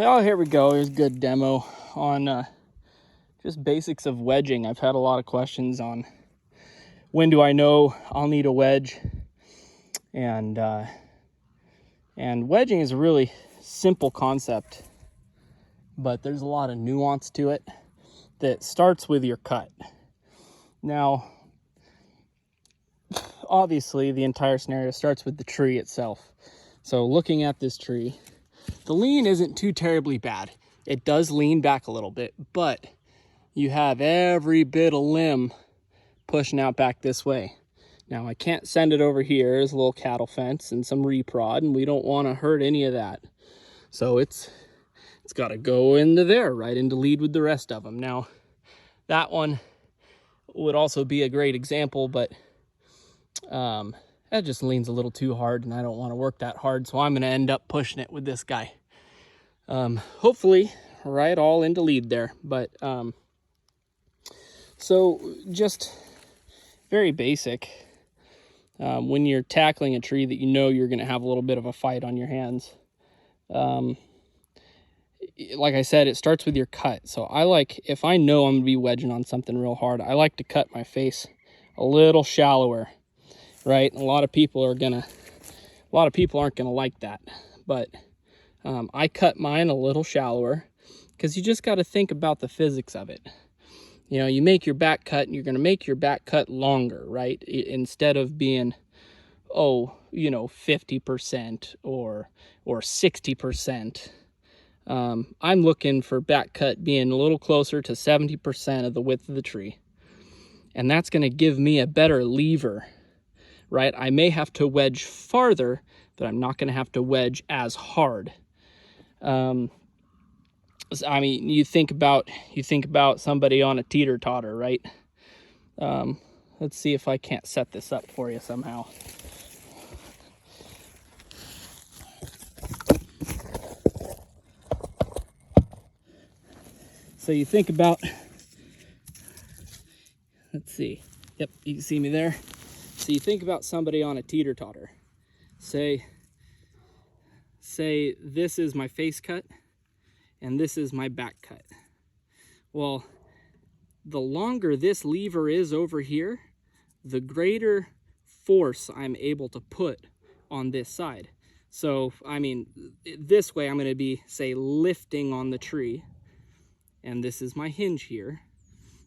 Oh, here we go. Here's a good demo on just basics of wedging. I've had a lot of questions on when do I know I'll need a wedge, and wedging is a really simple concept, but there's a lot of nuance to it that starts with your cut. Now, obviously, the entire scenario starts with the tree itself. So looking at this tree, the lean isn't too terribly bad. It does lean back a little bit, but you have every bit of limb pushing out back this way. Now, I can't send it over here. There's a little cattle fence and some reprod, and we don't want to hurt any of that. So it's got to go into there, right into lead with the rest of them. Now, that one would also be a great example, but that just leans a little too hard, and I don't want to work that hard, so I'm going to end up pushing it with this guy. Hopefully, right, all into lead there. But so just very basic. When you're tackling a tree that you know you're going to have a little bit of a fight on your hands, like I said, it starts with your cut. So I like, if I know I'm going to be wedging on something real hard, I like to cut my face a little shallower, right? A lot of people aren't going to like that, but I cut mine a little shallower because you just got to think about the physics of it. You know, you make your back cut and you're going to make your back cut longer, right? Instead of being, 50% or 60%. I'm looking for back cut being a little closer to 70% of the width of the tree. And that's going to give me a better lever, right? I may have to wedge farther, but I'm not going to have to wedge as hard. I mean, you think about somebody on a teeter-totter, right? Let's see if I can't set this up for you somehow. So you think about, let's see. Yep, you can see me there. So you think about somebody on a teeter-totter. Say this is my face cut and this is my back cut. Well, the longer this lever is over here, the greater force I'm able to put on this side. So, I mean, this way I'm going to be, say, lifting on the tree, and this is my hinge here.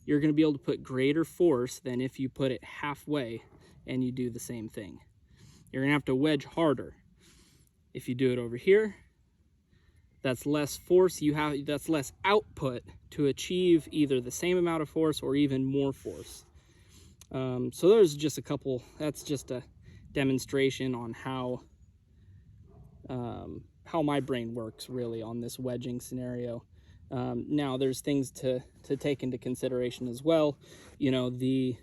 You're going to be able to put greater force than if you put it halfway and you do the same thing. You're going to have to wedge harder. If you do it over here, that's less force you have, that's less output to achieve either the same amount of force or even more force. So there's just a couple, that's just a demonstration on how my brain works really on this wedging scenario. Now there's things to take into consideration as well. You know, the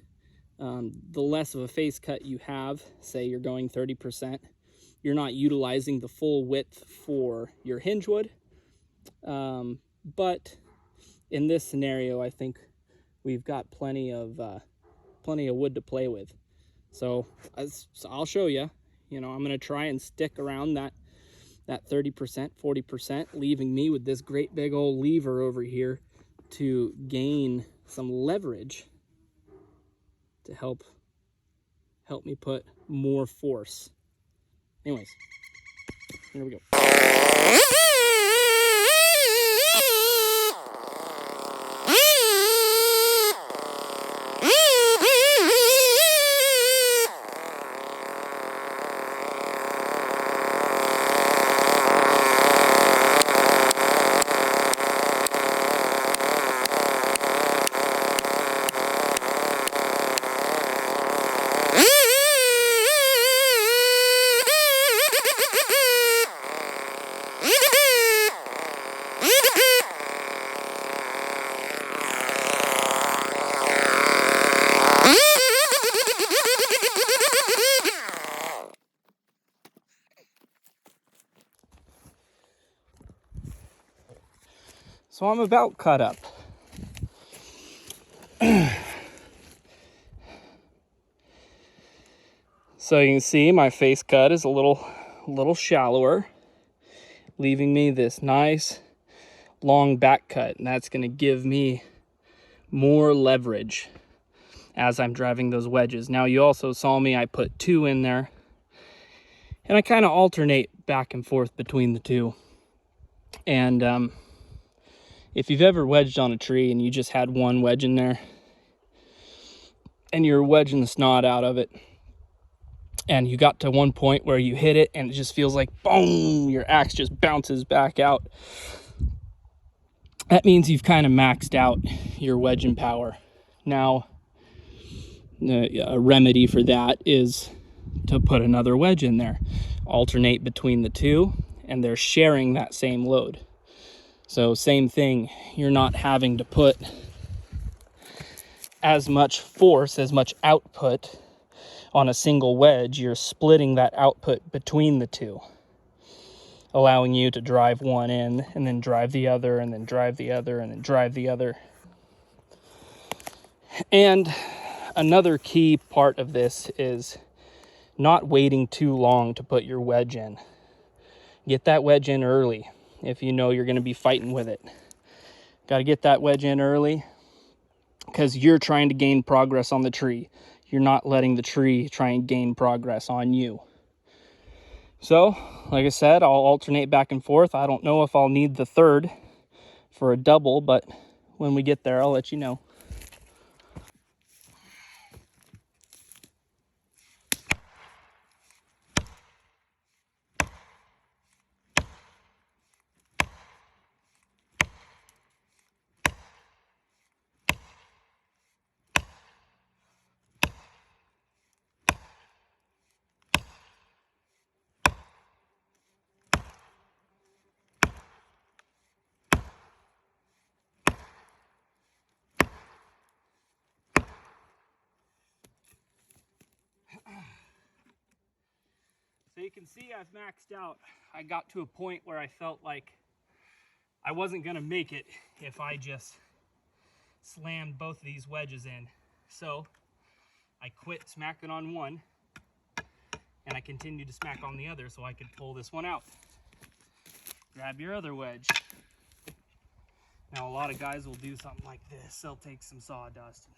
less of a face cut you have, say you're going 30%, you're not utilizing the full width for your hinge wood. But in this scenario, I think we've got plenty of wood to play with. So I'll show you. You know, I'm going to try and stick around that 30%, 40%, leaving me with this great big old lever over here to gain some leverage to help me put more force. Anyways, here we go. So I'm about cut up. So you can see my face cut is a little shallower, leaving me this nice long back cut, and that's going to give me more leverage as I'm driving those wedges. Now, you also saw me, I put 2 in there, and I kind of alternate back and forth between the 2. And if you've ever wedged on a tree and you just had 1 wedge in there and you're wedging the snot out of it, and you got to one point where you hit it and it just feels like boom, your axe just bounces back out, that means you've kind of maxed out your wedging power. Now, a remedy for that is to put another wedge in there, alternate between the 2, and they're sharing that same load. So same thing, you're not having to put as much force, as much output on a single wedge. You're splitting that output between the 2, allowing you to drive one in and then drive the other and then drive the other and then drive the other. And another key part of this is not waiting too long to put your wedge in. Get that wedge in early if you know you're going to be fighting with it. Got to get that wedge in early because you're trying to gain progress on the tree. You're not letting the tree try and gain progress on you. So, like I said, I'll alternate back and forth. I don't know if I'll need the 3rd for a double, but when we get there, I'll let you know. So you can see I've maxed out. I got to a point where I felt like I wasn't going to make it if I just slammed both of these wedges in. So I quit smacking on one and I continued to smack on the other so I could pull this one out. Grab your other wedge. Now a lot of guys will do something like this. They'll take some sawdust and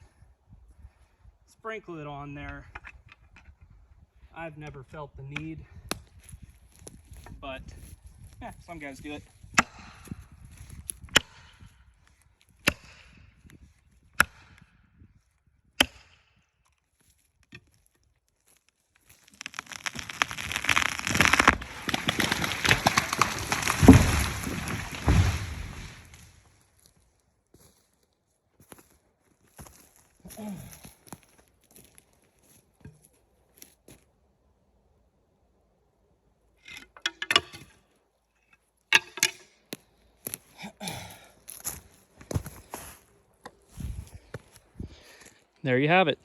sprinkle it on there. I've never felt the need, but yeah, some guys do it. There you have it.